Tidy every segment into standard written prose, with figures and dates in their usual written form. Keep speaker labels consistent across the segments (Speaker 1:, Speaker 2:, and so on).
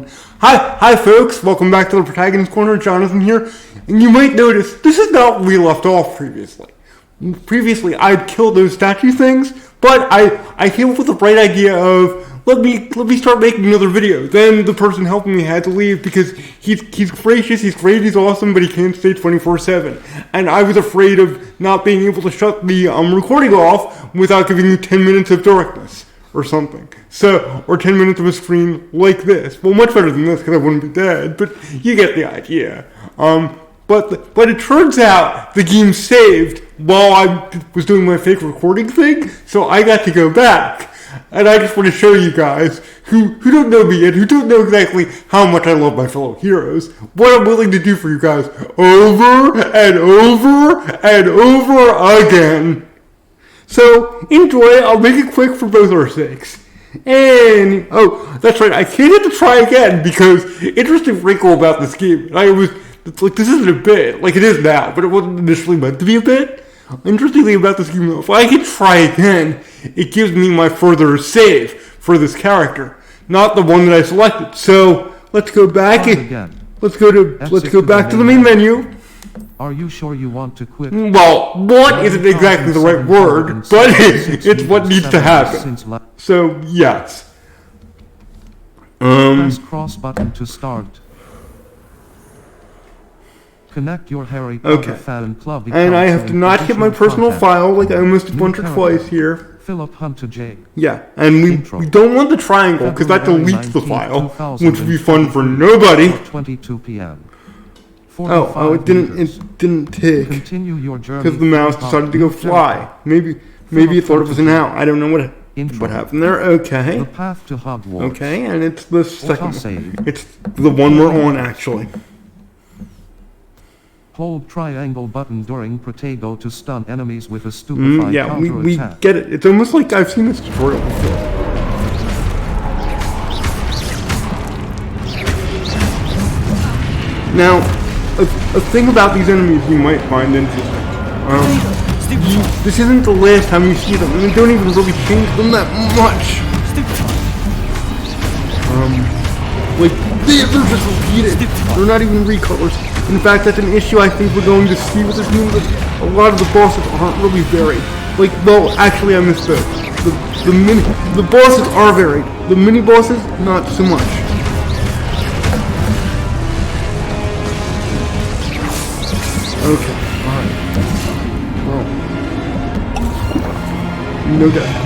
Speaker 1: fun. Hi folks, welcome back to the Protagonist Corner, Jonathan here, and you might notice this is not where we left off previously. Previously, I'd killed those statue things, but I came up with the bright idea of, let me start making another video. Then the person helping me had to leave because he's gracious, he's great, he's awesome, but he can't stay 24/7. And I was afraid of not being able to shut the recording off without giving you 10 minutes of darkness or something. So, or 10 minutes of a screen like this. Well, much better than this because I wouldn't be dead, but you get the idea. But it turns out the game saved while I was doing my fake recording thing, so I got to go back. And I just want to show you guys who don't know me and who don't know exactly how much I love my fellow heroes, what I'm willing to do for you guys over and over and over again. So enjoy. I'll make it quick for both our sakes. And oh, that's right, I can't have to try again because interesting wrinkle about this game. It's like this isn't a bit, like it is now, but it wasn't initially meant to be a bit. Interestingly about this game though, if I can try again, it gives me my further save for this character, not the one that I selected. So let's go back. Let's go back to the main menu.
Speaker 2: Are you sure you want to quit?
Speaker 1: Well, what isn't exactly the right word, but it's what needs to happen. So yes.
Speaker 2: Press cross button to start. Connect your Harry Potter fan club account.
Speaker 1: And I have to not hit my personal file like I almost did once or twice here.
Speaker 2: Philip Hunter J.
Speaker 1: Yeah, and we don't want the triangle because that deletes the file, which would be fun for nobody.
Speaker 2: 22 p.m.
Speaker 1: Oh, it didn't tick because the mouse decided to go fly. Maybe it thought it was an owl. I don't know what happened there. Okay.
Speaker 2: The path to Hogwarts.
Speaker 1: Okay, and it's the second one. It's the one we're on actually.
Speaker 2: Hold triangle button during Protego to stun enemies with a stupefying
Speaker 1: yeah, we get it. It's almost like I've seen this tutorial before. Now, a thing about these enemies you might find interesting. This isn't the last time you see them, and they don't even really change them that much. Like, they're just repeated. They're not even recolors. In fact, that's an issue I think we're going to see with this game. A lot of the bosses aren't really varied. Like, well, actually I misspoke. The bosses are varied. The mini bosses, not so much. Okay, alright. Well. No doubt.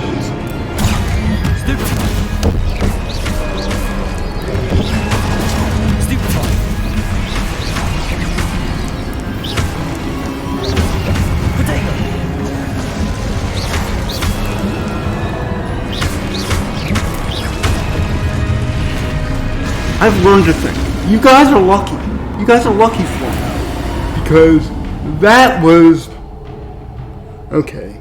Speaker 1: I've learned a thing. You guys are lucky. You guys are lucky for me. Because that was... Okay.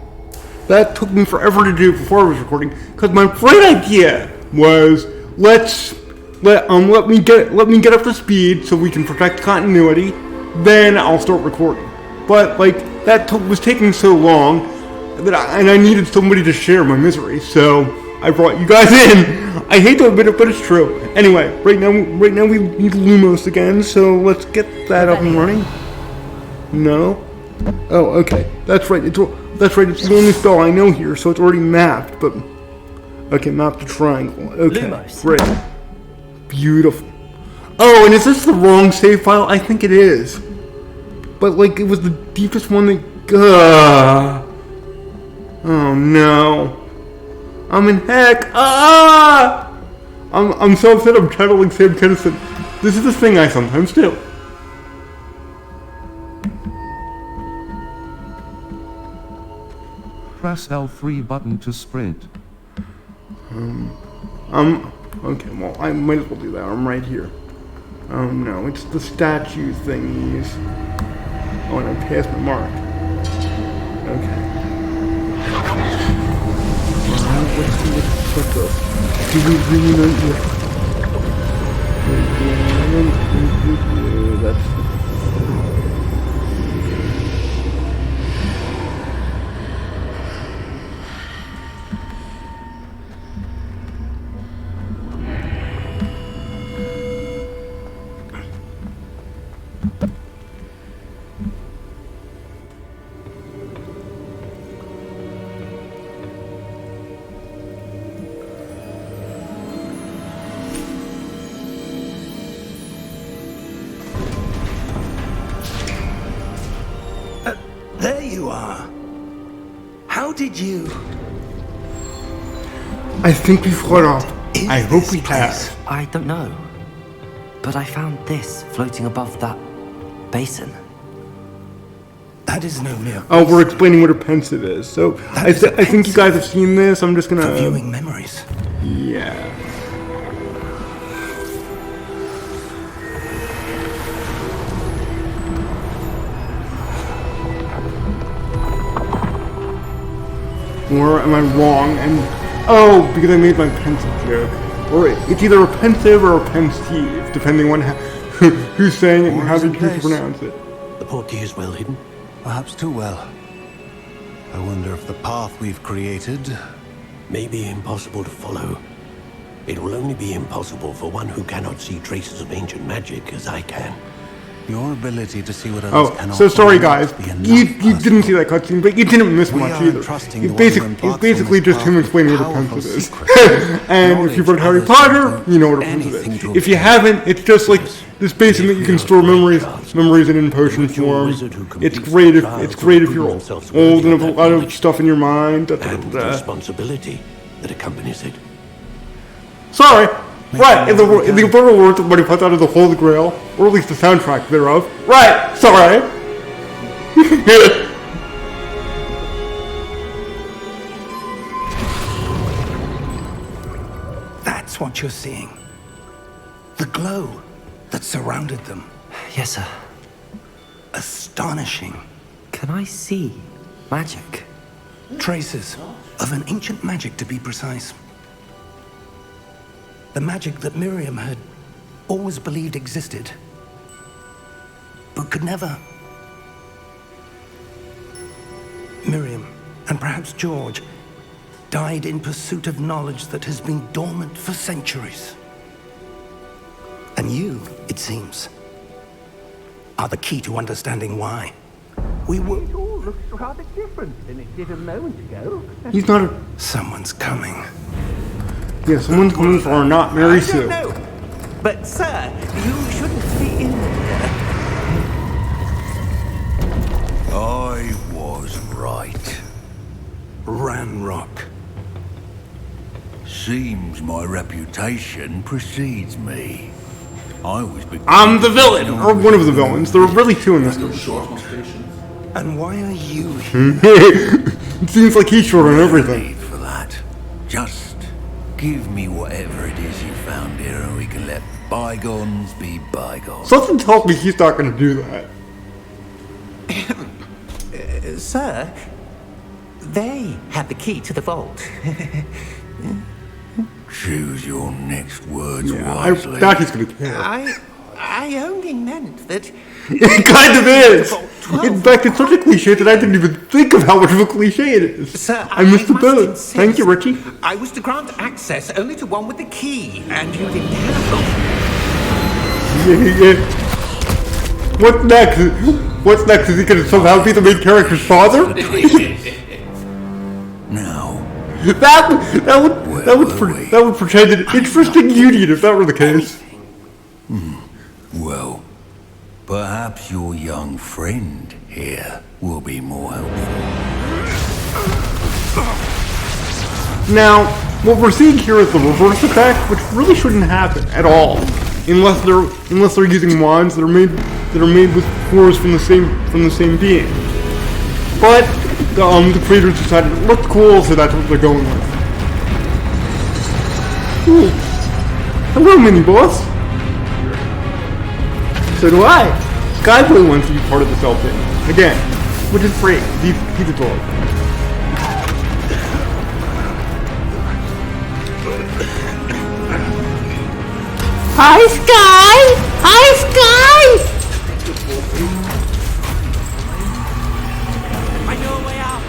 Speaker 1: That took me forever to do before I was recording. Because my bright idea was, let me get up to speed so we can protect continuity. Then I'll start recording. But, like, that was taking so long that I needed somebody to share my misery. So I brought you guys in. I hate to admit it, but it's true. Anyway, right now we need Lumos again, so let's get that up and running. No? Oh, okay. That's right. It's the only spell I know here, so it's already mapped, but... Okay, mapped to triangle. Okay, Lumos. Great. Beautiful. Oh, and is this the wrong save file? I think it is. But, like, it was the deepest one that... Oh, no. I'm in heck. I'm so upset I'm channeling Sam Kinison. This is the thing I sometimes do.
Speaker 2: Press L3 button to sprint.
Speaker 1: Okay, well, I might as well do that. I'm right here. Oh no, it's the statue thingies. Oh, and I passed my mark. Okay. Let's go. Do we really know yet? That's...
Speaker 3: did you?
Speaker 1: I think we've caught up.
Speaker 3: Is
Speaker 1: I hope
Speaker 3: this
Speaker 1: we
Speaker 3: place?
Speaker 1: have.
Speaker 4: I don't know. But I found this floating above that basin.
Speaker 3: That is no mere
Speaker 1: Oh, we're explaining what a pensive is. So I think you guys have seen this. I'm just
Speaker 3: for
Speaker 1: gonna.
Speaker 3: viewing memories.
Speaker 1: Yeah. Or am I wrong? And oh, because I made my pensive joke. Or it's either a pensive or a pensive, depending on who's saying it and how they choose to pronounce it.
Speaker 5: The portkey is well hidden.
Speaker 6: Perhaps too well. I wonder if the path we've created...
Speaker 5: May be impossible to follow. It will only be impossible for one who cannot see traces of ancient magic as I can.
Speaker 6: Your ability to see what others
Speaker 1: Oh,
Speaker 6: cannot
Speaker 1: so sorry
Speaker 6: will
Speaker 1: guys.
Speaker 6: not be enough,
Speaker 1: You
Speaker 6: Percival.
Speaker 1: didn't see that cutscene, but you didn't miss
Speaker 6: We
Speaker 1: much
Speaker 6: are
Speaker 1: either.
Speaker 6: entrusting
Speaker 1: It's,
Speaker 6: the one who
Speaker 1: it's
Speaker 6: embarks
Speaker 1: basically
Speaker 6: on this
Speaker 1: just him
Speaker 6: path
Speaker 1: explaining
Speaker 6: with
Speaker 1: what a
Speaker 6: powerful
Speaker 1: pencil is.
Speaker 6: secret.
Speaker 1: And if you've read Harry
Speaker 6: Knowledge
Speaker 1: Potter,
Speaker 6: others
Speaker 1: you know what a
Speaker 6: don't
Speaker 1: pencil
Speaker 6: anything
Speaker 1: is.
Speaker 6: to
Speaker 1: If you haven't, it's just like this basin that you can store memories in potion form. It's great if you're old and have a lot of stuff in your mind. Da, da,
Speaker 5: And the
Speaker 1: da, da.
Speaker 5: responsibility that accompanies it.
Speaker 1: Sorry. Right, in the immortal words of what he puts out of the Holy Grail, or at least the soundtrack thereof. Right, sorry.
Speaker 3: That's what you're seeing. The glow that surrounded them.
Speaker 4: Yes, sir.
Speaker 3: Astonishing.
Speaker 4: Can I see magic?
Speaker 3: Traces of an ancient magic, to be precise. The magic that Miriam had always believed existed, but could never. Miriam, and perhaps George, died in pursuit of knowledge that has been dormant for centuries. And you, it seems, are the key to understanding why. We were...
Speaker 7: It all looks rather different than it did a moment ago.
Speaker 1: He's not a...
Speaker 3: Someone's coming.
Speaker 1: Yeah, someone's coming for our not Mary
Speaker 7: I
Speaker 1: Sue.
Speaker 7: don't know. But, sir, you shouldn't be in here.
Speaker 6: I was right.
Speaker 3: Ranrock.
Speaker 6: Seems my reputation precedes me. I was
Speaker 1: I'm the villain, or one of the villains. There are really two in this game.
Speaker 3: And why are you here?
Speaker 1: It seems like he's short on everything.
Speaker 6: need for that. Just give me whatever it is you found here and we can let bygones be bygones.
Speaker 1: Something tells me he's not going to do that.
Speaker 7: Sir, they have the key to the vault.
Speaker 6: Choose your next words
Speaker 1: I
Speaker 6: wisely.
Speaker 1: doubt he's going to care.
Speaker 7: I only meant that...
Speaker 1: It kind of is. In fact, it's such a cliche that I didn't even think of how much of a cliche it is.
Speaker 7: Sir,
Speaker 1: I missed the
Speaker 7: must
Speaker 1: boat.
Speaker 7: insist.
Speaker 1: Thank you, Richie.
Speaker 7: I was to grant access only to one with the key, and you didn't have them.
Speaker 1: Yeah. What's next? What's next? Is he going to somehow be the main character's father?
Speaker 6: Now,
Speaker 1: that would portend an interesting union if that were the case.
Speaker 6: well, perhaps your young friend here will be more helpful.
Speaker 1: Now, what we're seeing here is the reverse effect, which really shouldn't happen at all, unless they're using wands that are made with cores from the same being. But the creators decided it looked cool, so that's what they're going with. Ooh. Hello, mini boss. So do I. Skyboy wants to be part of this outfit again, which is great. He's a dog. Hi, Sky! Hi, Sky!
Speaker 7: I know a way out.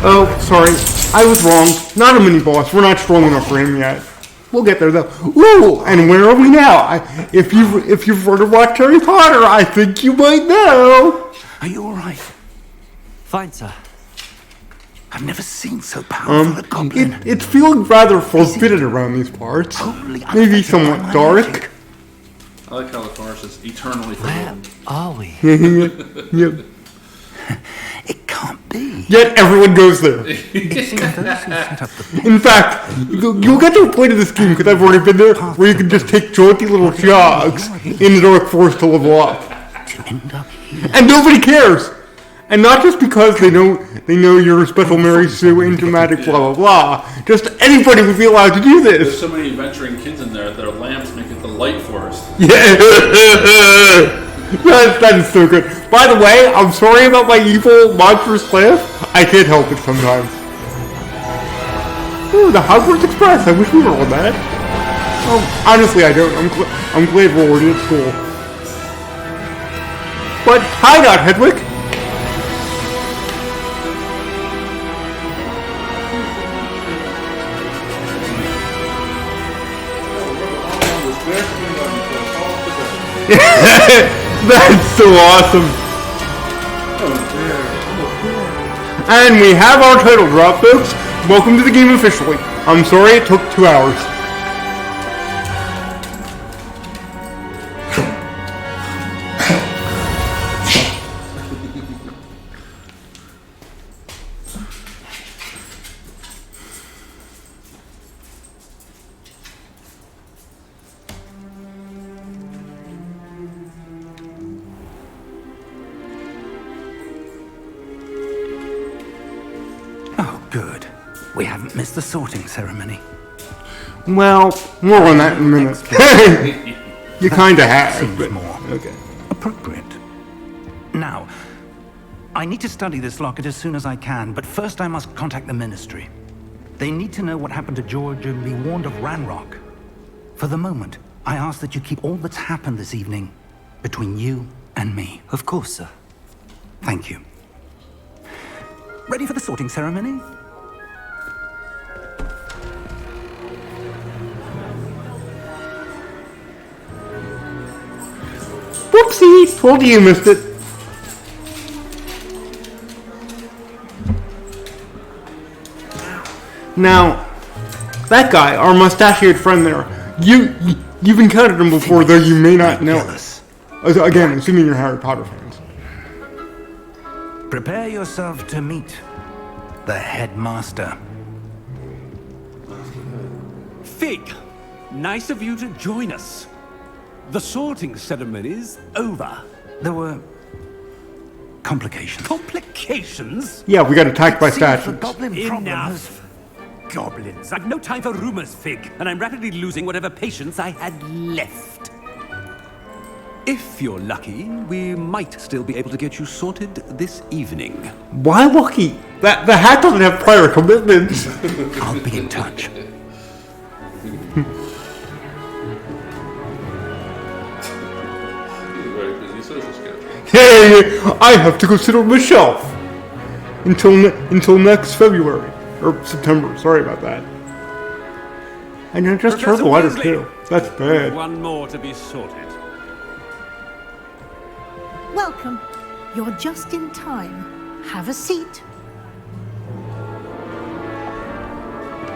Speaker 1: Oh, sorry. I was wrong. Not a mini-boss. We're not strong enough for him yet. We'll get there, though. Ooh, and where are we now? If you've ever watched Harry Potter, I think you might know.
Speaker 3: Are you all right?
Speaker 4: Fine, sir.
Speaker 3: I've never seen so powerful a goblin.
Speaker 1: It's feeling rather forbidden around these parts.
Speaker 3: Totally
Speaker 1: Maybe
Speaker 3: unaffected by
Speaker 1: somewhat
Speaker 3: my
Speaker 1: dark.
Speaker 3: magic.
Speaker 8: I like how the forest is eternally
Speaker 4: Where
Speaker 8: forbidden.
Speaker 4: are we?
Speaker 1: Yep.
Speaker 3: It can't be.
Speaker 1: Yet everyone goes there.
Speaker 3: It seems those who set up the
Speaker 1: In fact, you'll get to a point of this game, because I've already been there, where you can just take jaunty little jogs in the dark forest to level up.
Speaker 3: to end up here.
Speaker 1: And nobody cares! And not just because they know you're a special Mary Sue into magic, blah blah blah. Just anybody would be allowed to do
Speaker 8: There's
Speaker 1: this.
Speaker 8: so many adventuring kids in there, their lamps make it the light forest.
Speaker 1: Yeah, that is so good. By the way, I'm sorry about my evil monstrous laugh. I can't help it sometimes. Ooh, the Hogwarts Express. I wish we were on that. Oh, honestly, I don't. I'm glad we're already at school. But hi, not Hedwig. That's so awesome. And we have our title drop, folks. Welcome to the game officially. I'm sorry it took 2 hours.
Speaker 3: Oh, good. We haven't missed the sorting ceremony.
Speaker 1: Well, more on that in a minute. You kinda have,
Speaker 3: Seems
Speaker 1: but
Speaker 3: more
Speaker 1: okay.
Speaker 3: appropriate. Now, I need to study this locket as soon as I can, but first I must contact the Ministry. They need to know what happened to George and be warned of Ranrock. For the moment, I ask that you keep all that's happened this evening between you and me.
Speaker 4: Of course, sir.
Speaker 3: Thank you. Ready for the sorting ceremony?
Speaker 1: Whoopsie! Told you missed it. Now, that guy, our mustachioed friend there, you've encountered him before, though you may not know.
Speaker 3: Jealous.
Speaker 1: Again, assuming you're Harry Potter fans.
Speaker 3: Prepare yourself to meet the headmaster.
Speaker 9: Fig, nice of you to join us. The sorting ceremony's over.
Speaker 3: There were complications.
Speaker 9: Complications?
Speaker 1: Yeah, we got attacked by
Speaker 3: Seems the
Speaker 1: statues.
Speaker 3: goblin problem has-
Speaker 9: Enough. Goblins. I've no time for rumors, Fig, and I'm rapidly losing whatever patience I had left. If you're lucky, we might still be able to get you sorted this evening.
Speaker 1: Why lucky? The hat doesn't have prior commitments.
Speaker 3: I'll be in touch.
Speaker 8: Very busy social schedule.
Speaker 1: Hey, I have to go sit on my shelf until next February or September. Sorry about that. And I just heard the letter
Speaker 9: Weasley,
Speaker 1: too. That's bad.
Speaker 9: One more to be sorted.
Speaker 10: Welcome. You're just in time. Have a seat.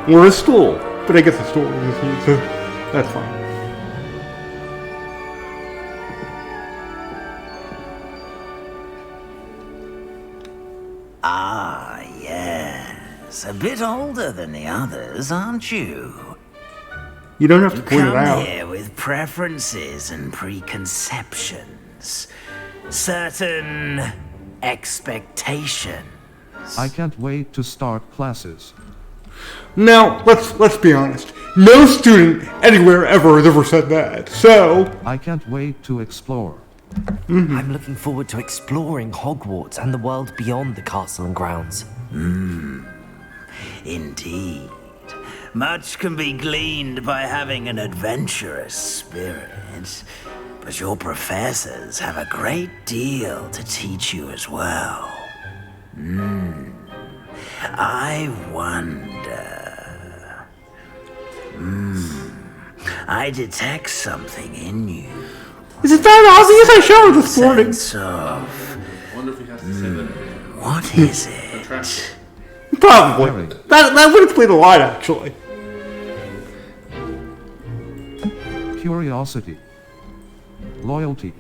Speaker 1: Or a stool, but I guess a stool is a seat, so that's fine.
Speaker 11: Ah, yes. A bit older than the others, aren't you?
Speaker 1: You don't have to point it
Speaker 11: Come
Speaker 1: out.
Speaker 11: here with preferences and preconceptions. Certain expectations.
Speaker 2: I can't wait to start classes.
Speaker 1: Now, let's be honest. No student anywhere ever has ever said that. So,
Speaker 2: I can't wait to explore.
Speaker 4: I'm looking forward to exploring Hogwarts and the world beyond the castle and grounds.
Speaker 11: Indeed. Much can be gleaned by having an adventurous spirit. But your professors have a great deal to teach you as well. I wonder. I detect something in you.
Speaker 1: is it that obvious? I showered this morning.
Speaker 11: Sense of
Speaker 8: I wonder if he has to say that.
Speaker 11: what is it?
Speaker 8: Attraction.
Speaker 1: Probably.
Speaker 2: Harry.
Speaker 1: That would explain a lot, actually.
Speaker 2: Curiosity. Loyalty.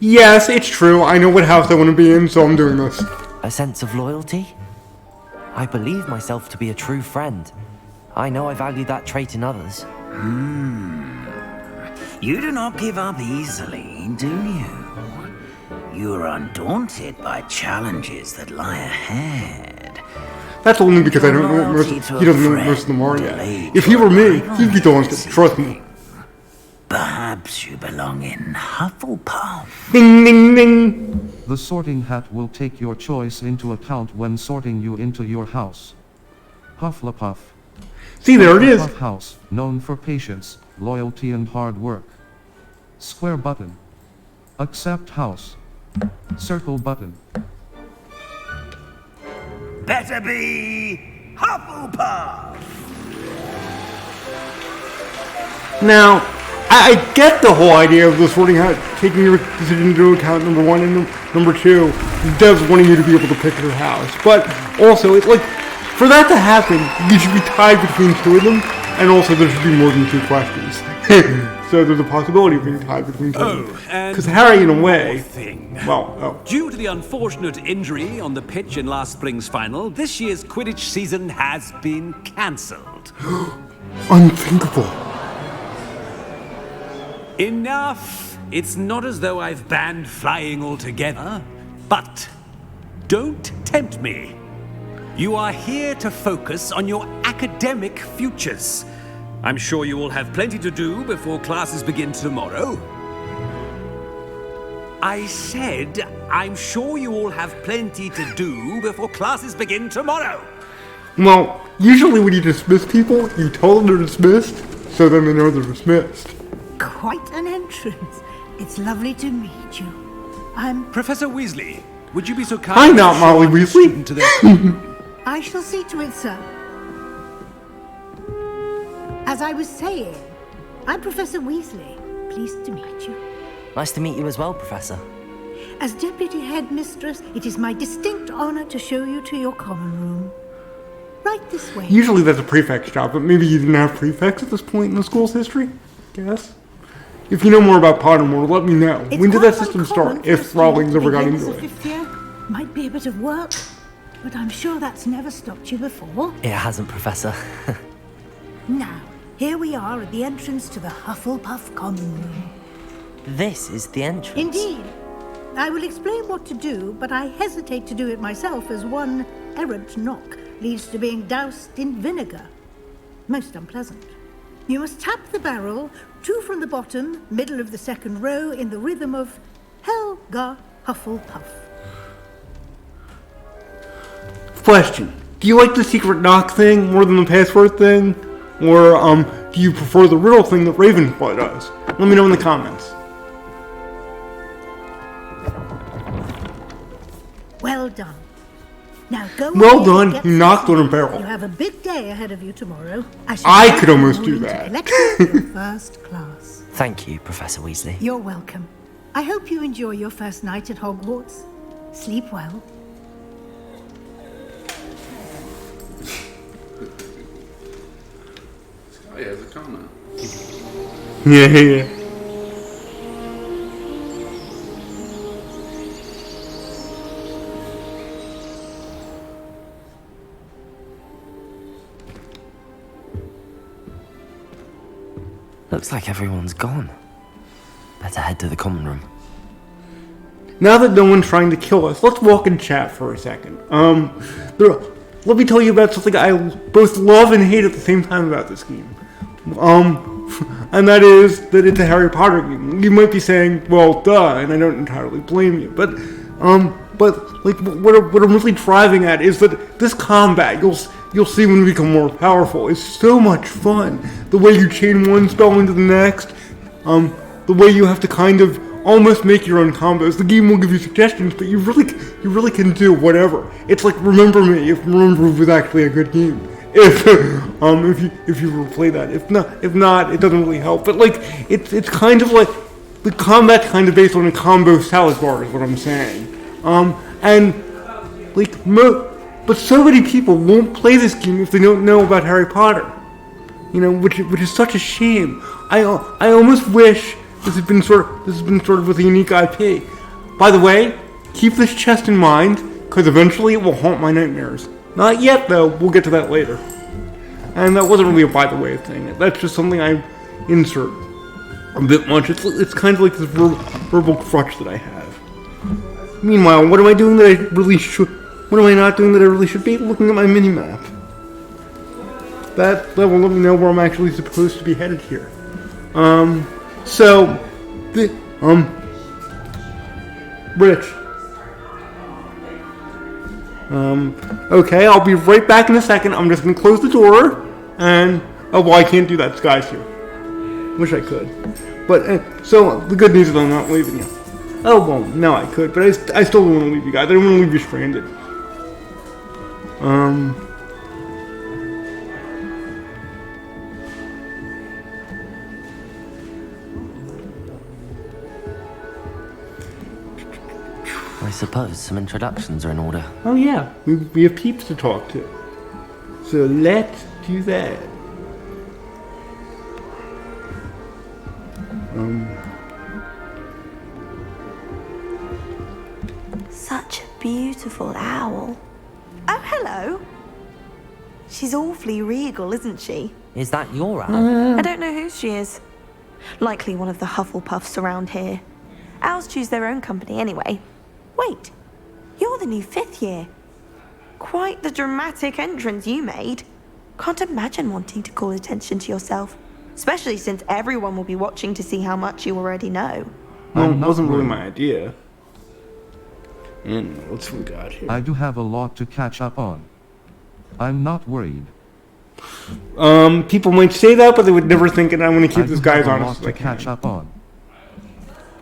Speaker 1: Yes, it's true. I know what house I want to be in, so I'm doing this.
Speaker 4: A sense of loyalty? I believe myself to be a true friend. I know I value that trait in others.
Speaker 11: You do not give up easily, do you? You are undaunted by challenges that lie ahead.
Speaker 1: That's only because I don't know most, he doesn't know what most of them are yet. If he were me, he'd be the one to trust me.
Speaker 11: Perhaps you belong in Hufflepuff.
Speaker 1: Ding, ding, ding.
Speaker 2: The sorting hat will take your choice into account when sorting you into your house. Hufflepuff.
Speaker 1: See, there it is.
Speaker 2: Hufflepuff House, known for patience, loyalty and hard work. Square button. Accept house. Circle button.
Speaker 11: Better be Hufflepuff!
Speaker 1: Now, I get the whole idea of the sorting hat taking your decision into account, number one, and number two, Devs wanting you to be able to pick your house. But also, it's like, for that to happen, you should be tied between two of them, and also there should be more than two questions. So there's a possibility of being tied between two of them. Because Harry, in a way,
Speaker 9: Due to the unfortunate injury on the pitch in last spring's final, this year's Quidditch season has been cancelled.
Speaker 1: Unthinkable.
Speaker 9: Enough! It's not as though I've banned flying altogether, but don't tempt me. You are here to focus on your academic futures. I'm sure you will have plenty to do before classes begin tomorrow. I said, I'm sure you all have plenty to do before classes begin tomorrow.
Speaker 1: Well, usually when you dismiss people, you tell them they're dismissed, so then they know they're dismissed.
Speaker 10: Quite an entrance. It's lovely to meet you. I'm...
Speaker 9: Professor Weasley, would you be so kind
Speaker 1: I'm
Speaker 9: as
Speaker 1: not
Speaker 9: to
Speaker 1: Molly
Speaker 9: show our
Speaker 1: Weasley.
Speaker 9: student to their...
Speaker 10: I shall see to it, sir. As I was saying, I'm Professor Weasley. Pleased to meet you.
Speaker 4: Nice to meet you as well, Professor.
Speaker 10: As Deputy Headmistress, it is my distinct honor to show you to your common room. Right this way.
Speaker 1: Usually that's a prefect's job, but maybe you didn't have prefects at this point in the school's history? Guess. If you know more about Pottermore, let me know. When did that system start, if Rawlings ever got into it?
Speaker 10: Fifth year might be a bit of work, but I'm sure that's never stopped you before.
Speaker 4: It hasn't, Professor.
Speaker 10: Now, here we are at the entrance to the Hufflepuff common room.
Speaker 4: This is the entrance.
Speaker 10: Indeed. I will explain what to do, but I hesitate to do it myself as one errant knock leads to being doused in vinegar. Most unpleasant. You must tap the barrel, 2 from the bottom, middle of the second row, in the rhythm of Helga Hufflepuff.
Speaker 1: Question. Do you like the secret knock thing more than the password thing? Or, do you prefer the riddle thing that Ravenclaw does? Let me know in the comments.
Speaker 10: Well done. Now go
Speaker 1: Well
Speaker 10: ahead
Speaker 1: done,
Speaker 10: and get
Speaker 1: you knocked
Speaker 10: some
Speaker 1: on a
Speaker 10: sleep.
Speaker 1: barrel.
Speaker 10: You have a big day ahead of you tomorrow.
Speaker 1: I could almost do that.
Speaker 10: First class.
Speaker 4: Thank you, Professor Weasley.
Speaker 10: You're welcome. I hope you enjoy your first night at Hogwarts. Sleep well.
Speaker 8: Oh yeah, it's a comment.
Speaker 1: Yeah.
Speaker 4: Looks like everyone's gone. Better head to the common room.
Speaker 1: Now that no one's trying to kill us, let's walk and chat for a second. Let me tell you about something I both love and hate at the same time about this game. And that is that it's a Harry Potter game. You might be saying, well, duh, and I don't entirely blame you, but like what I'm really driving at is that this combat, you'll see when we become more powerful, is so much fun. The way you chain one spell into the next, the way you have to kind of almost make your own combos. The game will give you suggestions, but you really can do whatever. It's like Remember Me, if Remember Me was actually a good game. If you were to play that. If not, it doesn't really help. But like it's kind of like the combat's kind of based on a combo salad bar is what I'm saying. And like But so many people won't play this game if they don't know about Harry Potter. You know, which is such a shame. I almost wish this has been sort of with a unique IP. By the way, keep this chest in mind, because eventually it will haunt my nightmares. Not yet, though. We'll get to that later. And that wasn't really a by the way thing. That's just something I insert a bit much. It's kind of like this verbal crutch that I have. Meanwhile, what am I doing that I really should? What am I not doing that I really should be? Looking at my mini-map. That will let me know where I'm actually supposed to be headed here. Rich. Okay, I'll be right back in a second. I'm just gonna close the door, and oh well, I can't do that. Sky's here. Wish I could, but so the good news is I'm not leaving you. Oh well, no, I could, but I still don't want to leave you guys. I don't want to leave you stranded.
Speaker 4: I suppose some introductions are in order.
Speaker 1: Oh yeah, we have peeps to talk to. So let's do that.
Speaker 12: Such a beautiful owl. Oh, hello. She's awfully regal, isn't she?
Speaker 4: Is that your owl?
Speaker 12: I don't know who she is. Likely one of the Hufflepuffs around here. Owls choose their own company anyway. Wait, you're the new 5th year. Quite the dramatic entrance you made. Can't imagine wanting to call attention to yourself, especially since everyone will be watching to see how much you already know.
Speaker 1: Well, it wasn't really my idea. And what's we got here?
Speaker 2: I do have a lot to catch up on. I'm not worried.
Speaker 1: People might say that, but they would never think it. I want to keep this guy as honest as I
Speaker 2: to catch up on.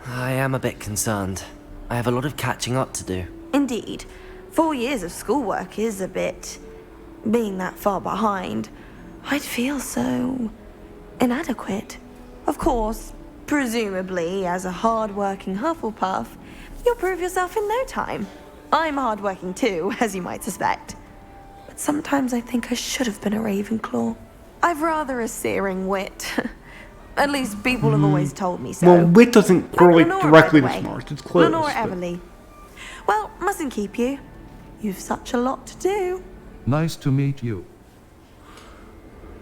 Speaker 4: I am a bit concerned. I have a lot of catching up to do.
Speaker 12: Indeed. 4 years of schoolwork is a bit... being that far behind. I'd feel so... inadequate. Of course, presumably, as a hard-working Hufflepuff, you'll prove yourself in no time. I'm hard-working too, as you might suspect. But sometimes I think I should have been a Ravenclaw. I've rather a searing wit. At least people have always told me so.
Speaker 1: Well, wit doesn't correlate directly to
Speaker 12: way.
Speaker 1: smarts. It's close.
Speaker 12: Lenore Everly. Well, mustn't keep you. You've such a lot to do.
Speaker 2: Nice to meet you.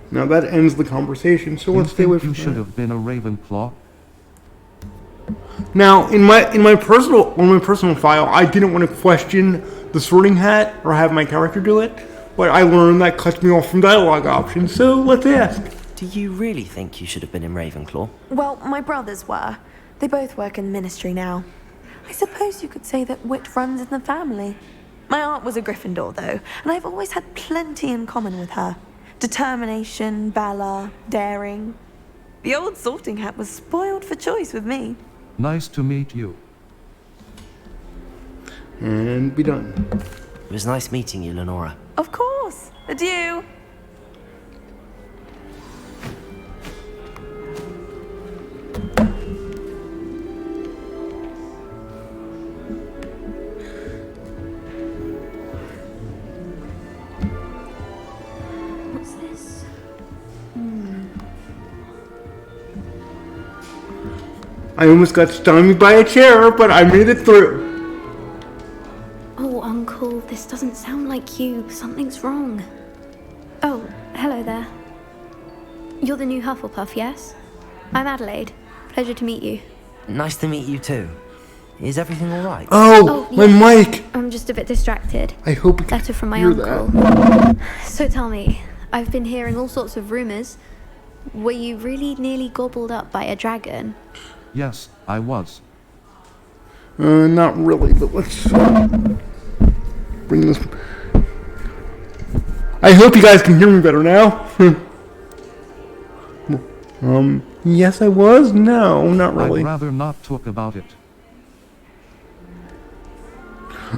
Speaker 1: Now that ends the conversation, so let's stay away from
Speaker 2: You should have been a Ravenclaw.
Speaker 1: Now, on my personal file, I didn't want to question the Sorting Hat or have my character do it, but I learned that cuts me off from dialogue options. So let's ask.
Speaker 4: Do you really think you should have been in Ravenclaw?
Speaker 12: Well, my brothers were. They both work in ministry now. I suppose you could say that wit runs in the family. My aunt was a Gryffindor, though, and I've always had plenty in common with her. Determination, valor, daring. The old Sorting Hat was spoiled for choice with me.
Speaker 2: Nice to meet you.
Speaker 1: And be done.
Speaker 4: It was nice meeting you, Lenora.
Speaker 12: Of course. Adieu.
Speaker 13: What's this?
Speaker 1: I almost got stymied by a chair, but I made it through.
Speaker 13: Oh, Uncle, this doesn't sound like you. Something's wrong. Oh, hello there. You're the new Hufflepuff, yes? I'm Adelaide. Pleasure to meet you.
Speaker 4: Nice to meet you too. Is everything alright?
Speaker 1: Oh, my mic!
Speaker 13: I'm just a bit distracted.
Speaker 1: I hope you
Speaker 13: Letter from my
Speaker 1: hear
Speaker 13: uncle.
Speaker 1: that.
Speaker 13: So tell me, I've been hearing all sorts of rumors. Were you really nearly gobbled up by a dragon?
Speaker 2: Yes, I was.
Speaker 1: Not really, but let's bring this. I hope you guys can hear me better now. Yes, I was. No, not really.
Speaker 2: I'd rather not talk about it.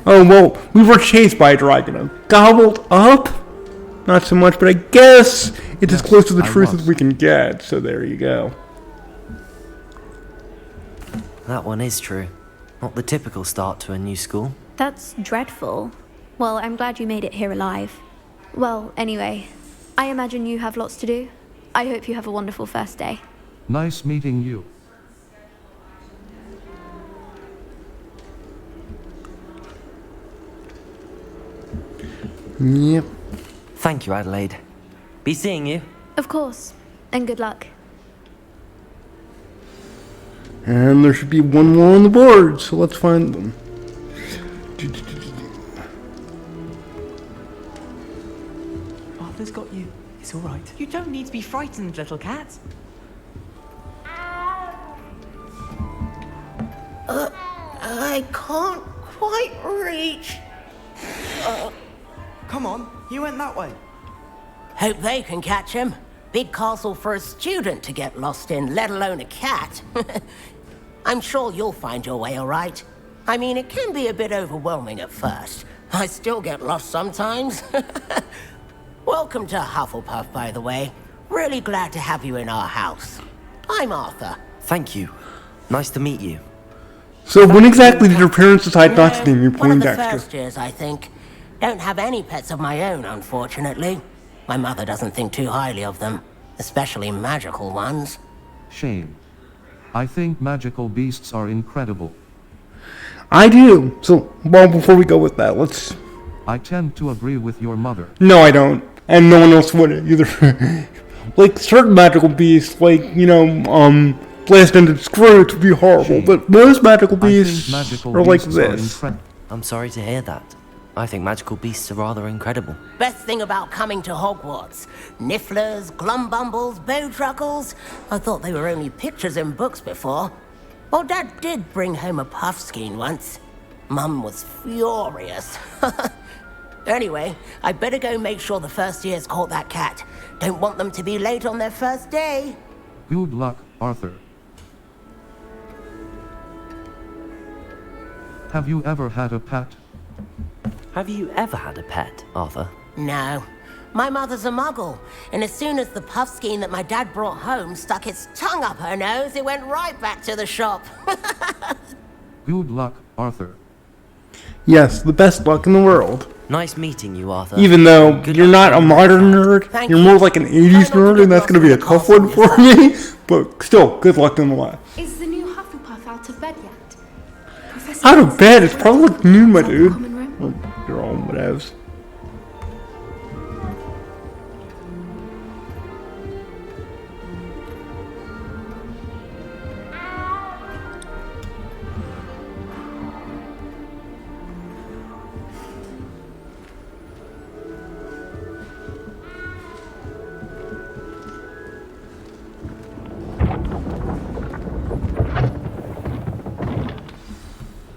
Speaker 1: Oh well, we were chased by a dragon. Gobbled up? Not so much, but I guess it's as close to the truth as we can get. So there you go.
Speaker 4: That one is true. Not the typical start to a new school.
Speaker 13: That's dreadful. Well, I'm glad you made it here alive. Well, anyway, I imagine you have lots to do. I hope you have a wonderful first day.
Speaker 2: Nice meeting you.
Speaker 1: Yep.
Speaker 4: Thank you, Adelaide. Be seeing you.
Speaker 13: Of course, and good luck.
Speaker 1: And there should be one more on the board, so let's find them.
Speaker 14: Arthur's got you. It's all right. You don't need to be frightened, little cat.
Speaker 15: I can't quite reach.
Speaker 14: Come on, you went that way.
Speaker 15: Hope they can catch him. Big castle for a student to get lost in, let alone a cat. I'm sure you'll find your way all right. I mean, it can be a bit overwhelming at first. I still get lost sometimes. Welcome to Hufflepuff, by the way. Really glad to have you in our house. I'm Arthur.
Speaker 4: Thank you. Nice to meet you.
Speaker 1: So when exactly did your parents decide not to name you
Speaker 15: One of the
Speaker 1: Poindexter?
Speaker 15: first years, I think. Don't have any pets of my own, unfortunately. My mother doesn't think too highly of them, especially magical ones.
Speaker 2: Shame. I think magical beasts are incredible.
Speaker 1: I do. So, well, before we go with that, let's...
Speaker 2: I tend to agree with your mother.
Speaker 1: No, I don't. And no one else would either. Like, certain magical beasts, like, you know, Blast-Ended Scrooge would be horrible, but most magical beasts are like this.
Speaker 4: I'm sorry to hear that. I think magical beasts are rather incredible.
Speaker 15: Best thing about coming to Hogwarts. Nifflers, Glumbumbles, Bowtruckles. I thought they were only pictures in books before. Well, Dad did bring home a Puffskein once. Mum was furious. Anyway, I better go make sure the first years caught that cat. Don't want them to be late on their first day.
Speaker 2: Good luck, Arthur. Have you ever had a pet?
Speaker 4: Have you ever had a pet, Arthur?
Speaker 15: No. My mother's a muggle, and as soon as the Puffskein that my dad brought home stuck its tongue up her nose, it went right back to the shop.
Speaker 2: Good luck, Arthur.
Speaker 1: Yes, the best luck in the world.
Speaker 4: Nice meeting you, Arthur.
Speaker 1: Even though you're not a modern nerd, you're more like an 80s nerd, and that's going to be a tough one for me. But still, good luck nonetheless.
Speaker 13: Is the new Hufflepuff out of bed yet?
Speaker 1: Out of bed? It's probably like noon, my dude. Well, you're all whatevs.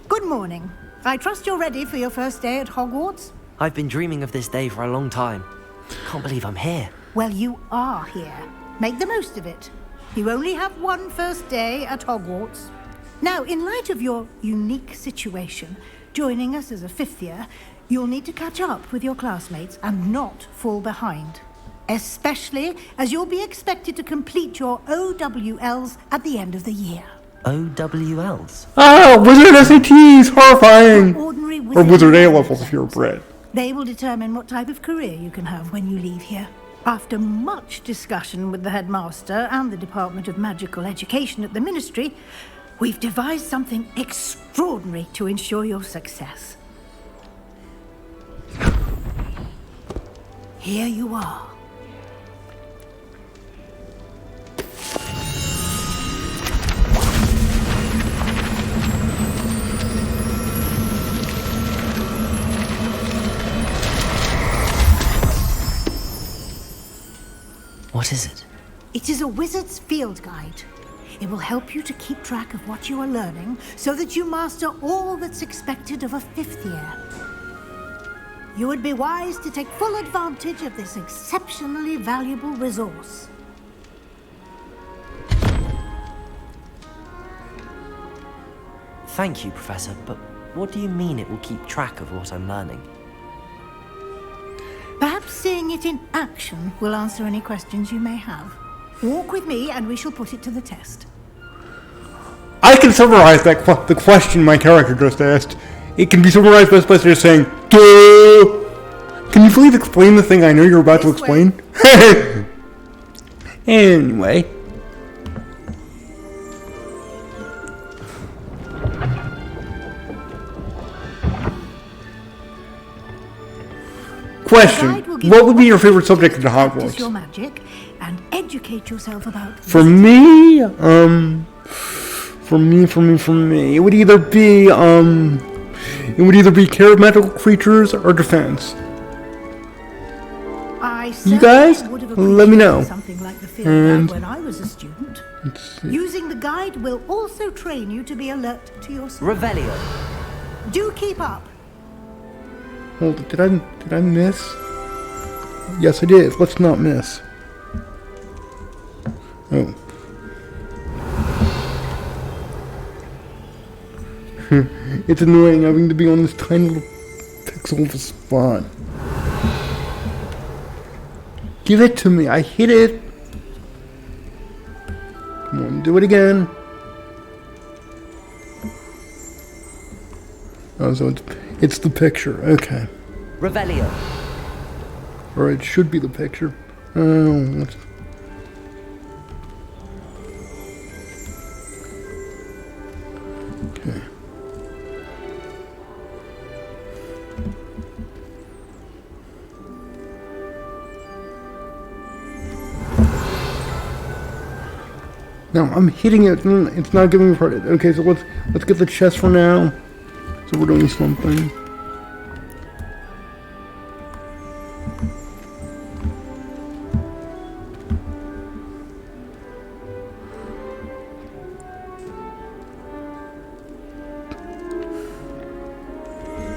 Speaker 10: Good morning. I trust you're ready for your first day at Hogwarts?
Speaker 4: I've been dreaming of this day for a long time. Can't believe I'm here.
Speaker 10: Well, you are here. Make the most of it. You only have one first day at Hogwarts. Now, in light of your unique situation, joining us as a fifth year, you'll need to catch up with your classmates and not fall behind. Especially as you'll be expected to complete your OWLs at the end of the year.
Speaker 4: OWLs?
Speaker 1: Ah, Wizard SATs! Horrifying!
Speaker 10: Ordinary
Speaker 1: Or Wizard A levels if you're a Brit.
Speaker 10: They will determine what type of career you can have when you leave here. After much discussion with the headmaster and the Department of Magical Education at the Ministry, we've devised something extraordinary to ensure your success. Here you are.
Speaker 4: What is it?
Speaker 10: It is a wizard's field guide. It will help you to keep track of what you are learning so that you master all that's expected of a fifth year. You would be wise to take full advantage of this exceptionally valuable resource.
Speaker 4: Thank you, Professor, but what do you mean it will keep track of what I'm learning?
Speaker 10: Perhaps seeing it in action will answer any questions you may have. Walk with me and we shall put it to the test.
Speaker 1: I can summarize the question my character just asked. it can be summarized best by just saying, duh! Can you please explain the thing I know you're about to explain? Anyway. Question: what would be your favorite subject in
Speaker 10: Practice
Speaker 1: Hogwarts?
Speaker 10: your magic and educate yourself about
Speaker 1: For me, it would either be care of magical creatures or defense. You guys, let me know.
Speaker 10: Something like the field
Speaker 1: And
Speaker 10: guide when I was a student. Using the guide will also train you to be alert to your surroundings.
Speaker 4: Revelio.
Speaker 10: Do keep up.
Speaker 1: hold it, did I miss? Yes, I did. Let's not miss. Oh. It's annoying having to be on this tiny little pixel of a spot. Give it to me. I hit it. Come on, do it again. Oh, so it's the picture. Okay.
Speaker 4: Revelio.
Speaker 1: Or it should be the picture. Oh, what's... Okay. No, I'm hitting it. It's not giving me credit. Okay, so let's get the chest for now. So we're doing something.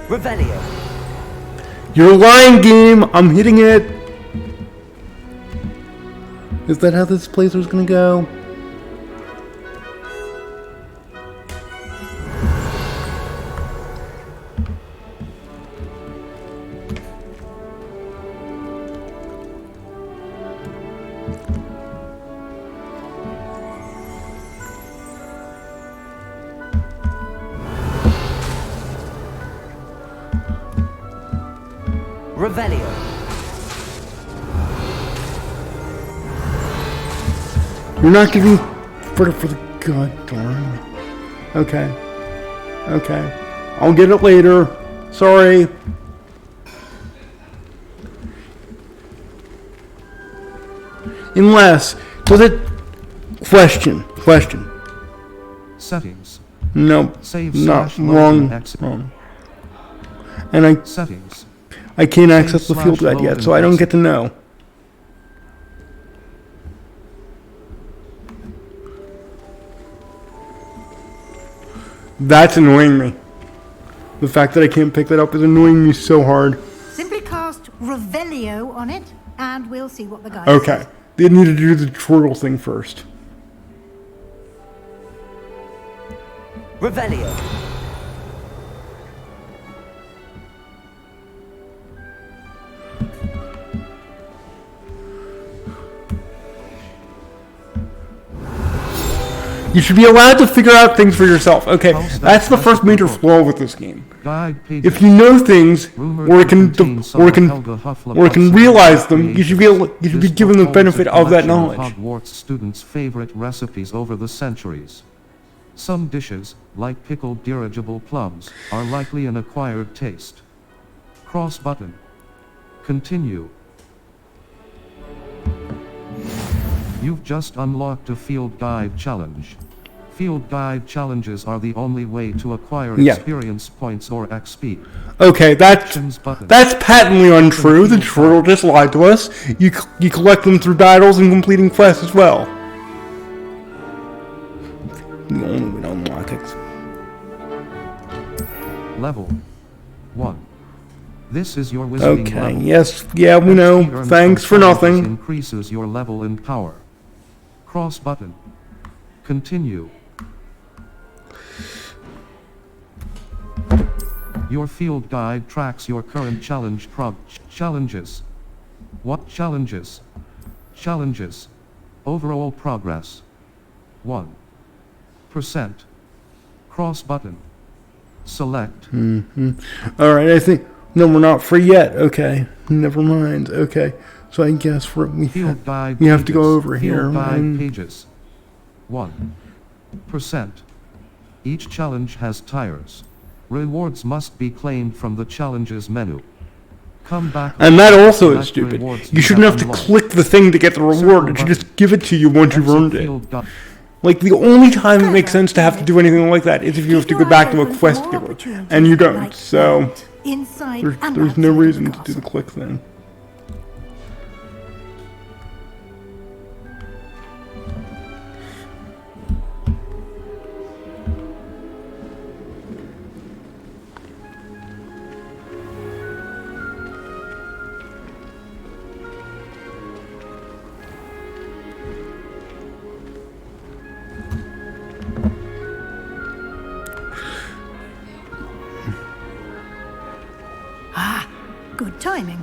Speaker 4: Revelio.
Speaker 1: You're lying, game. I'm hitting it. Is that how this playthrough's gonna go?
Speaker 4: Revelio.
Speaker 1: You're not giving credit for the god darn. Okay. Okay. I'll get it later. Sorry. Unless, does it... Question.
Speaker 2: Settings.
Speaker 1: No.
Speaker 2: Save
Speaker 1: Not
Speaker 2: slash
Speaker 1: wrong.
Speaker 2: load and
Speaker 1: Wrong. And
Speaker 2: Settings.
Speaker 1: I can't
Speaker 2: Save
Speaker 1: access the
Speaker 2: slash
Speaker 1: field guide
Speaker 2: load
Speaker 1: yet,
Speaker 2: and
Speaker 1: so I don't get to know. That's annoying me. The fact that I can't pick that up is annoying me so hard.
Speaker 10: Simply cast Revelio on it, and we'll see what the guide
Speaker 1: Okay.
Speaker 10: says.
Speaker 1: They need to do the tutorial thing first.
Speaker 4: Revelio.
Speaker 1: You should be allowed to figure out things for yourself. Okay, that's the first major flaw with this game. If you know things, or it can realize them, you should be given the benefit of that knowledge.
Speaker 2: Hogwarts students' favorite recipes over the centuries. Some dishes, like pickled dirigible plums, are likely an acquired taste. Cross button. Continue. You've just unlocked a field guide challenge. Field guide challenges are the only way to acquire experience points or XP.
Speaker 1: Okay, that's patently untrue. The tutorial just lied to us. You collect them through battles and completing quests as well. The only way to unlock it.
Speaker 2: Level 1. This is your wizarding
Speaker 1: Okay,
Speaker 2: level.
Speaker 1: yes, yeah, we know.
Speaker 2: XP earned
Speaker 1: Thanks
Speaker 2: from
Speaker 1: for
Speaker 2: challenges
Speaker 1: nothing.
Speaker 2: Increases your level in power. Cross button. Continue. Your field guide tracks your current challenges. What challenges? Challenges. Overall progress. 1%. Cross button. Select.
Speaker 1: Alright, I think... No, we're not free yet. Okay. Never mind. Okay. So I guess we have to go over here.
Speaker 2: Field guide pages. 1%. Each challenge has tires. Rewards must be claimed from the challenges menu. Come back.
Speaker 1: And that also is stupid. You shouldn't have to click the thing to get the reward. It should just give it to you once you've earned it. Like, the only time it makes sense to have to do anything like that is if you have to go back to a quest giver. And you don't, so... There's no reason to do the click thing.
Speaker 10: Good timing.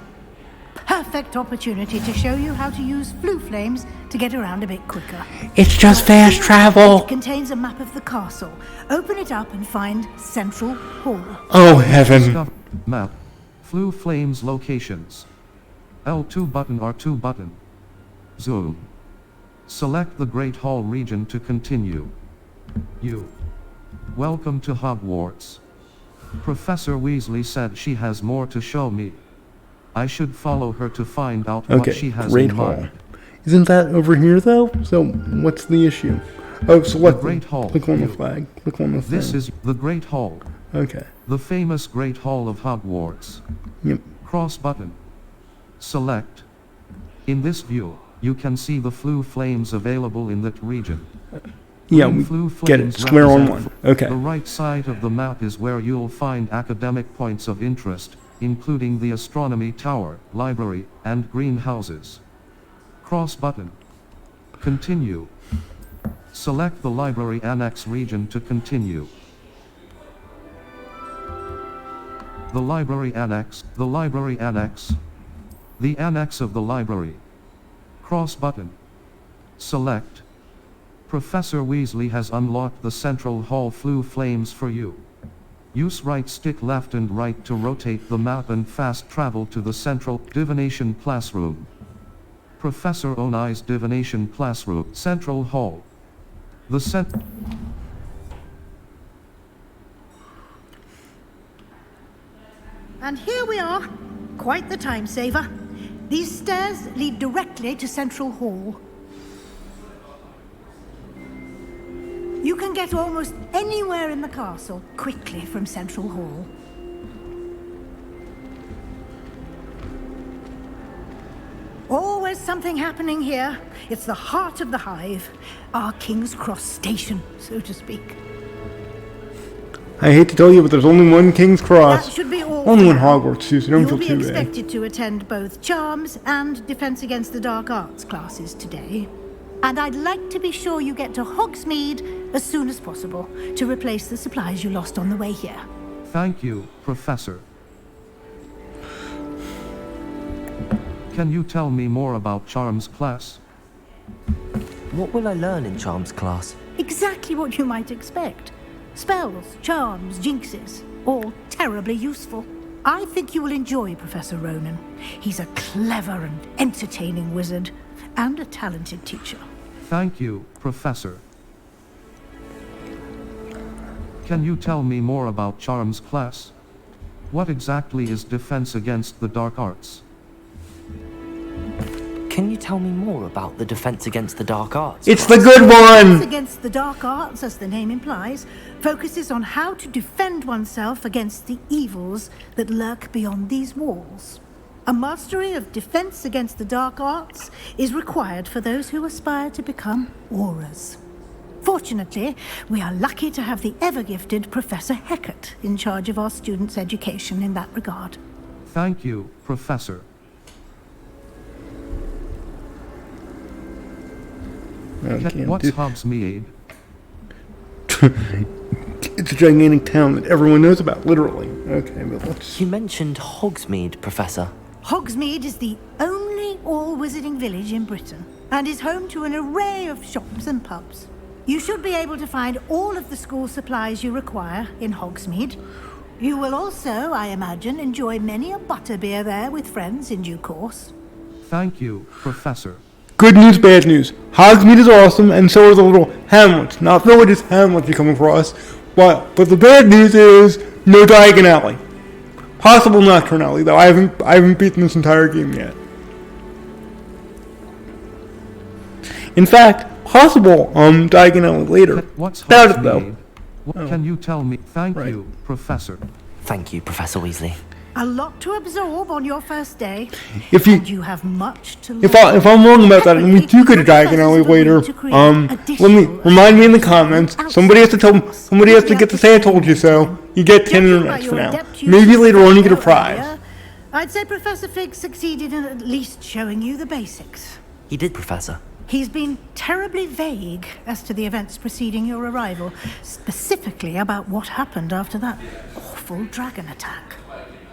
Speaker 10: Perfect opportunity to show you how to use flue flames to get around a bit quicker.
Speaker 1: It's just fast travel.
Speaker 10: It contains a map of the castle. Open it up and find Central Hall.
Speaker 1: Oh, heaven.
Speaker 2: Map. Flue flames locations. L2 button, R2 button. Zoom. Select the Great Hall region to continue. Welcome to Hogwarts. Professor Weasley said she has more to show me. I should follow her to find out what she has in mind.
Speaker 1: Isn't that over here, though? So, what's the issue? Oh, select
Speaker 2: the Great Hall.
Speaker 1: Click on the flag. Click on the thing.
Speaker 2: This is the Great Hall.
Speaker 1: Okay.
Speaker 2: The famous Great Hall of Hogwarts.
Speaker 1: Yep.
Speaker 2: Cross button. Select. In this view, you can see the flue flames available in that region.
Speaker 1: Yeah, we get it. Square on one. Okay.
Speaker 2: The right side of the map is where you'll find academic points of interest, including the Astronomy Tower, Library, and Greenhouses. Cross button. Continue. Select the Library Annex region to continue. The Library Annex, the Library Annex. The Annex of the Library. Cross button. Select. Professor Weasley has unlocked the Central Hall flue flames for you. Use right stick left and right to rotate the map and fast travel to the Central Divination Classroom. Professor Onai's Divination Classroom, Central Hall. The
Speaker 10: And here we are. Quite the time saver. These stairs lead directly to Central Hall. You can get almost anywhere in the castle quickly from Central Hall. Always something happening here. It's the heart of the hive. Our King's Cross station, so to speak.
Speaker 1: I hate to tell you, but there's only one King's Cross.
Speaker 10: That should be all.
Speaker 1: Only in Hogwarts, Susan. Don't feel
Speaker 10: You'll be
Speaker 1: too bad.
Speaker 10: expected to attend both Charms and Defense Against the Dark Arts classes today. And I'd like to be sure you get to Hogsmeade as soon as possible to replace the supplies you lost on the way here.
Speaker 2: Thank you, Professor. Can you tell me more about Charms class?
Speaker 4: What will I learn in Charms class?
Speaker 10: Exactly what you might expect. Spells, charms, jinxes, all terribly useful. I think you will enjoy Professor Ronan. He's a clever and entertaining wizard, and a talented teacher.
Speaker 2: Thank you, Professor. Can you tell me more about Charms class? What exactly is Defense Against the Dark Arts?
Speaker 4: Can you tell me more about the Defense Against the Dark Arts?
Speaker 1: It's the good one!
Speaker 10: Defense Against the Dark Arts, as the name implies, focuses on how to defend oneself against the evils that lurk beyond these walls. A mastery of Defense Against the Dark Arts is required for those who aspire to become Aurors. Fortunately, we are lucky to have the ever-gifted Professor Hecat in charge of our students' education in that regard.
Speaker 2: Thank you, Professor. What's Hogsmeade?
Speaker 1: It's a gigantic town that everyone knows about, literally. Okay, but let's...
Speaker 4: You mentioned Hogsmeade, Professor.
Speaker 10: Hogsmeade is the only all-wizarding village in Britain, and is home to an array of shops and pubs. You should be able to find all of the school supplies you require in Hogsmeade. You will also, I imagine, enjoy many a butterbeer there with friends in due course.
Speaker 2: Thank you, Professor.
Speaker 1: Good news, bad news. Hogsmeade is awesome, and so are the little hamlets. Not villages, hamlets you come across. But the bad news is no Diagon Alley. Possible Nocturne Alley, though. I haven't beaten this entire game yet. In fact, possible Diagon Alley later.
Speaker 2: What's
Speaker 1: Doubt it
Speaker 2: Hogsmeade?
Speaker 1: though.
Speaker 2: What can you tell me? Thank you, Professor.
Speaker 4: Thank you, Professor Weasley.
Speaker 10: A lot to absorb on your first day.
Speaker 1: If you-
Speaker 10: and you have much to learn.
Speaker 1: If I'm wrong about that, and we do get a Diagon Alley later, let me remind me in the comments. Somebody has to get to say I told you so. You get 10 internets for now. Maybe later on you get a prize.
Speaker 10: I'd say Professor Fig succeeded in at least showing you the basics.
Speaker 4: He did, Professor.
Speaker 10: He's been terribly vague as to the events preceding your arrival, specifically about what happened after that awful dragon attack.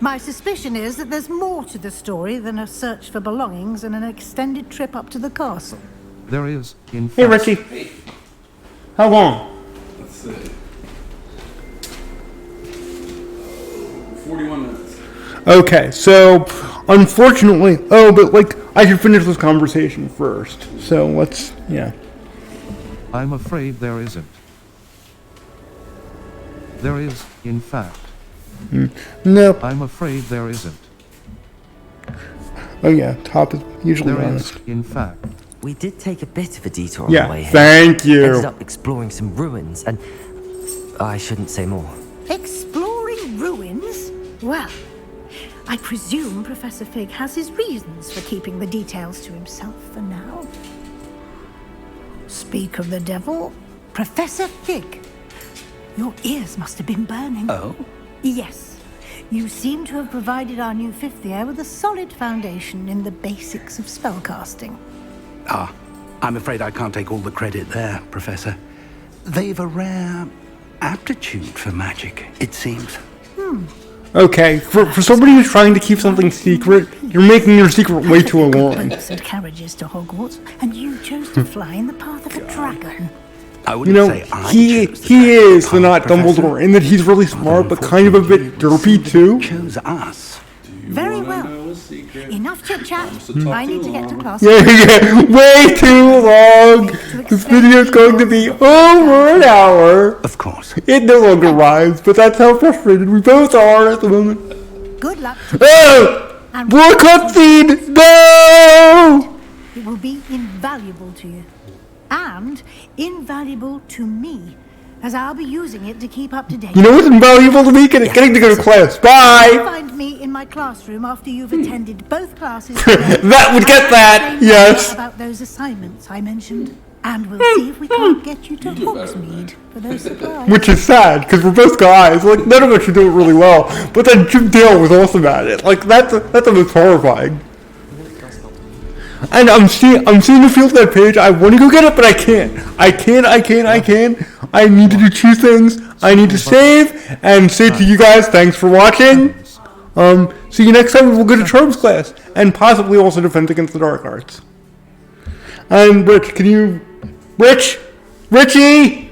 Speaker 10: My suspicion is that there's more to the story than a search for belongings and an extended trip up to the castle.
Speaker 2: There is, in fact...
Speaker 1: Hey, Richie. How long?
Speaker 8: Let's see. 41 minutes.
Speaker 1: Okay, so unfortunately, but I should finish this conversation first. So let's, yeah.
Speaker 2: I'm afraid there isn't. There is, in fact.
Speaker 1: No.
Speaker 2: I'm afraid there isn't.
Speaker 1: Oh yeah, top is usually
Speaker 2: There
Speaker 1: honest.
Speaker 2: is, in fact.
Speaker 4: We did take a bit of a detour on
Speaker 1: Yeah,
Speaker 4: the way here.
Speaker 1: thank you.
Speaker 4: Ended up exploring some ruins, and I shouldn't say more.
Speaker 10: Exploring ruins? Well, I presume Professor Fig has his reasons for keeping the details to himself for now. Speak of the devil, Professor Fig. Your ears must have been burning.
Speaker 9: Oh?
Speaker 10: Yes. You seem to have provided our new fifth year with a solid foundation in the basics of spellcasting.
Speaker 9: Ah, I'm afraid I can't take all the credit there, Professor. They've a rare aptitude for magic, it seems.
Speaker 1: Okay, for somebody who's trying to keep something secret, you're making your secret way too alluring.
Speaker 10: Boats and carriages to Hogwarts, and you chose to fly in the path of a dragon.
Speaker 9: I
Speaker 1: You
Speaker 9: wouldn't
Speaker 1: know,
Speaker 9: say I
Speaker 1: he
Speaker 9: chose the
Speaker 1: is the
Speaker 9: path,
Speaker 1: not
Speaker 9: Professor.
Speaker 1: Dumbledore in that he's really smart, but kind of a bit derpy too.
Speaker 9: Chose us.
Speaker 10: Very well. Enough chit-chat. I need to get to class.
Speaker 1: Yeah, way too long. This video is going to be over an hour.
Speaker 9: Of course.
Speaker 1: It no longer rhymes, but that's how frustrated we both are at the moment.
Speaker 10: Good luck.
Speaker 1: Oh! More cutscene! No!
Speaker 10: It will be invaluable to you. And invaluable to me, as I'll be using it to keep up to date.
Speaker 1: You know what's invaluable to me? Getting to go to class. Bye!
Speaker 10: Find me in my classroom after you've attended both classes.
Speaker 1: That would get that, yes.
Speaker 10: About those assignments I mentioned. And we'll see if we can't get you to Hogsmeade for those supplies.
Speaker 1: Which is sad, because we're both guys. Like, none of us should do it really well. But then Jim Dale was awesome at it. Like, that's almost horrifying. And I'm seeing the field guide page. I want to go get it, but I can't. I can't. I need to do two things. I need to save and say to you guys, thanks for watching. See you next time. We'll go to Charms class and possibly also defend against the dark arts. And Rich, can you, Richie,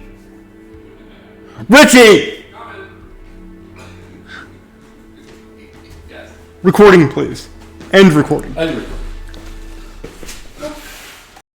Speaker 1: recording please. End recording.